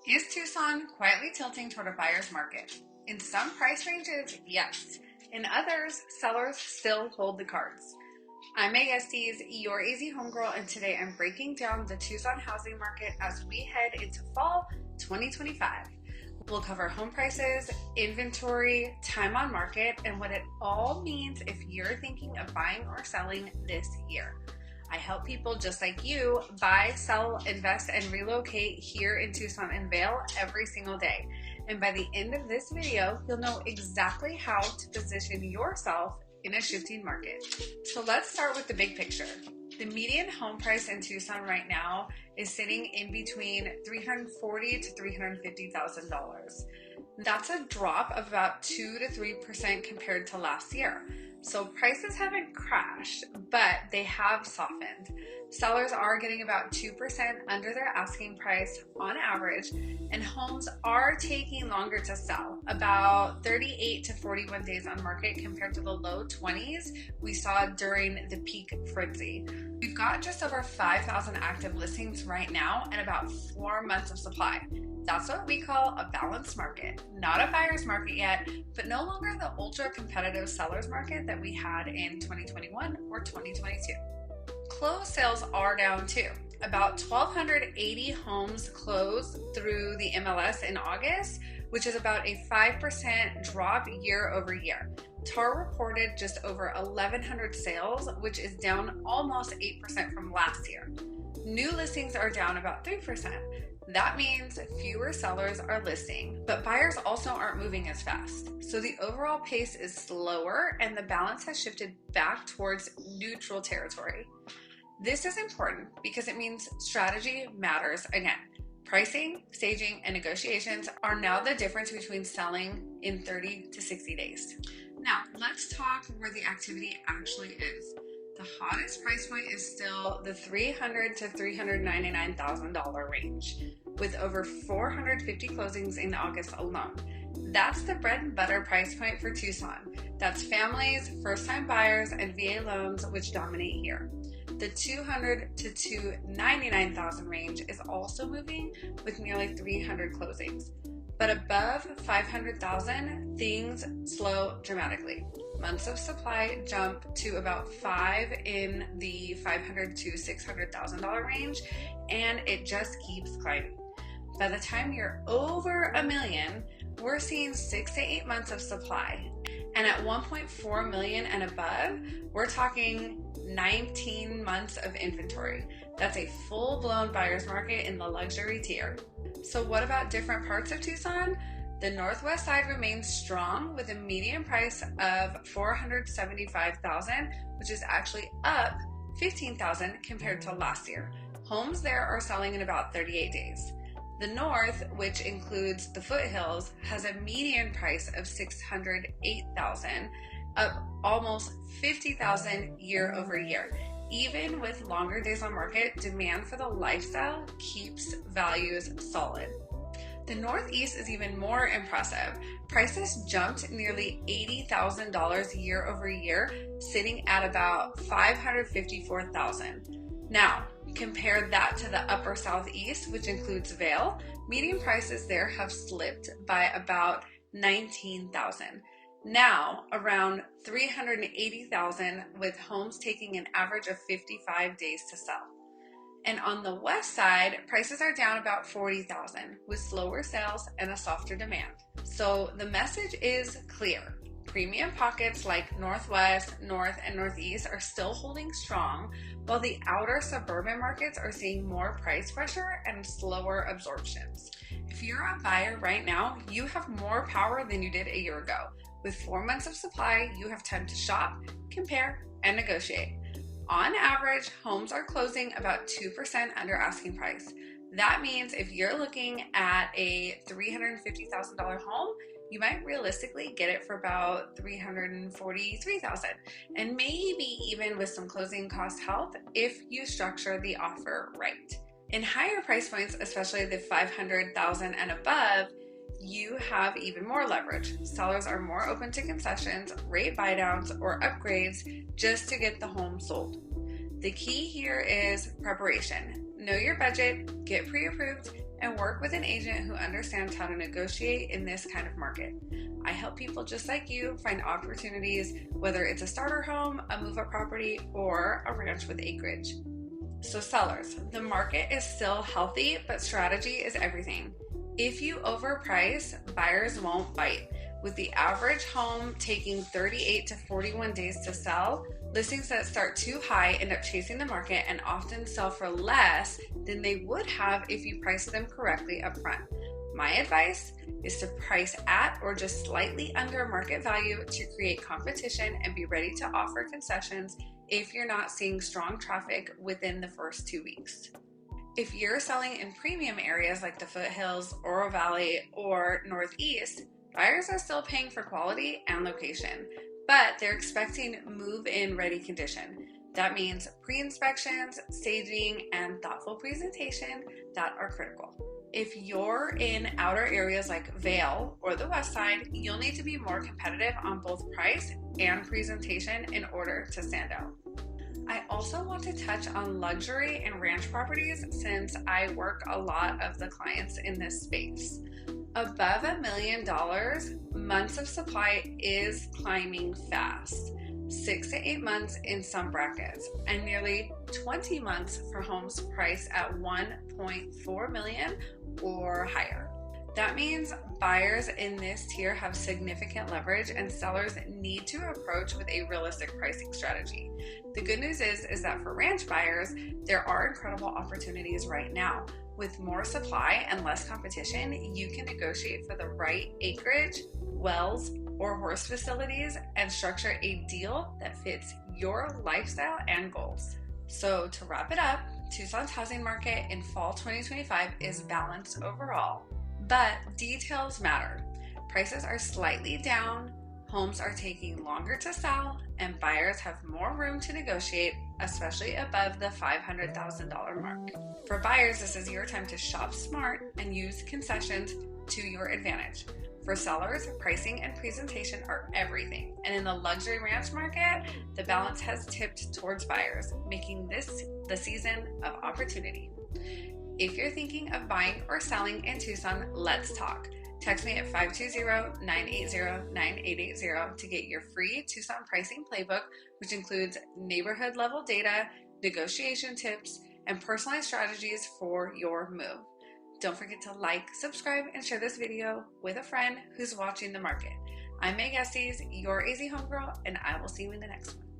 Is Tucson quietly tilting toward a buyer's market? In some price ranges, yes. In others, sellers still hold the cards. I'm Meagan, your easy homegirl, and today I'm breaking down the Tucson housing market as we head into fall 2025. We'll cover home prices, inventory, time on market, and what it all means if you're thinking of buying or selling this year. I help people just like you buy, sell, invest, and relocate here in Tucson and Vail every single day. And by the end of this video, you'll know exactly how to position yourself in a shifting market. So let's start with the big picture. The median home price in Tucson right now is sitting in between $340,000 to $350,000. That's a drop of about 2 to 3% compared to last year. So prices haven't crashed, but they have softened. Sellers are getting about 2% under their asking price on average, and homes are taking longer to sell, about 38 to 41 days on market compared to the low 20s we saw during the peak frenzy. We've got just over 5,000 active listings right now and about 4 months of supply. That's what we call a balanced market. Not a buyer's market yet, but no longer the ultra competitive seller's market that we had in 2021 or 2022. Closed sales are down too. About 1,280 homes closed through the MLS in August, which is about a 5% drop year over year. TAR reported just over 1,100 sales, which is down almost 8% from last year. New listings are down about 3%. That means fewer sellers are listing, but buyers also aren't moving as fast. So the overall pace is slower and the balance has shifted back towards neutral territory. This is important because it means strategy matters again. Pricing, staging, and negotiations are now the difference between selling in 30 to 60 days. Now, let's talk where the activity actually is. The hottest price point is still the $300,000 to $399,000 range, with over 450 closings in August alone. That's the bread and butter price point for Tucson. That's families, first-time buyers, and VA loans which dominate here. The $200,000 to $299,000 range is also moving with nearly 300 closings. But above $500,000, things slow dramatically. Months of supply jump to about 5 in the $500,000 to $600,000 range, and it just keeps climbing. By the time you're over $1 million, we're seeing 6 to 8 months of supply. And at 1.4 million and above, we're talking 19 months of inventory. That's a full-blown buyer's market in the luxury tier. So what about different parts of Tucson? The northwest side remains strong with a median price of $475,000, which is actually up $15,000 compared to last year. Homes there are selling in about 38 days. The north, which includes the foothills, has a median price of $608,000, up almost $50,000 year over year. Even with longer days on market, demand for the lifestyle keeps values solid. The Northeast is even more impressive. Prices jumped nearly $80,000 year over year, sitting at about $554,000. Now, compare that to the upper Southeast, which includes Vail. Median prices there have slipped by about $19,000. Now, around $380,000, with homes taking an average of 55 days to sell. And on the west side, prices are down about $40,000 with slower sales and a softer demand. So the message is clear. Premium pockets like Northwest, North, and Northeast are still holding strong, while the outer suburban markets are seeing more price pressure and slower absorptions. If you're a buyer right now, you have more power than you did a year ago. With 4 months of supply, you have time to shop, compare, and negotiate. On average, homes are closing about 2% under asking price. That means if you're looking at a $350,000 home, you might realistically get it for about $343,000, and maybe even with some closing cost help if you structure the offer right. In higher price points, especially the $500,000 and above, you have even more leverage. Sellers are more open to concessions, rate buydowns, or upgrades just to get the home sold. The key here is preparation. Know your budget, get pre-approved, and work with an agent who understands how to negotiate in this kind of market. I help people just like you find opportunities, whether it's a starter home, a move-up property, or a ranch with acreage. So sellers, the market is still healthy, but strategy is everything. If you overprice, buyers won't bite. With the average home taking 38 to 41 days to sell, listings that start too high end up chasing the market and often sell for less than they would have if you priced them correctly up front. My advice is to price at or just slightly under market value to create competition and be ready to offer concessions if you're not seeing strong traffic within the first 2 weeks. If you're selling in premium areas like the foothills, Oro Valley, or Northeast, buyers are still paying for quality and location, but they're expecting move-in ready condition. That means pre-inspections, staging, and thoughtful presentation that are critical. If you're in outer areas like Vail or the West Side, you'll need to be more competitive on both price and presentation in order to stand out. I also want to touch on luxury and ranch properties since I work a lot of the clients in this space. Above $1 million, months of supply is climbing fast. 6 to 8 months in some brackets, and nearly 20 months for homes priced at $1.4 million or higher. That means buyers in this tier have significant leverage and sellers need to approach with a realistic pricing strategy. The good news is that for ranch buyers, there are incredible opportunities right now. With more supply and less competition, you can negotiate for the right acreage, wells, or horse facilities and structure a deal that fits your lifestyle and goals. So to wrap it up, Tucson's housing market in fall 2025 is balanced overall, but details matter. Prices are slightly down, homes are taking longer to sell, and buyers have more room to negotiate, especially above the $500,000 mark. For buyers, this is your time to shop smart and use concessions to your advantage. For sellers, pricing and presentation are everything. And in the luxury ranch market, the balance has tipped towards buyers, making this the season of opportunity. If you're thinking of buying or selling in Tucson, let's talk. Text me at 520-980-9880 to get your free Tucson Pricing Playbook, which includes neighborhood level data, negotiation tips, and personalized strategies for your move. Don't forget to like, subscribe, and share this video with a friend who's watching the market. I'm MLSSAZ, your AZ homegirl, and I will see you in the next one.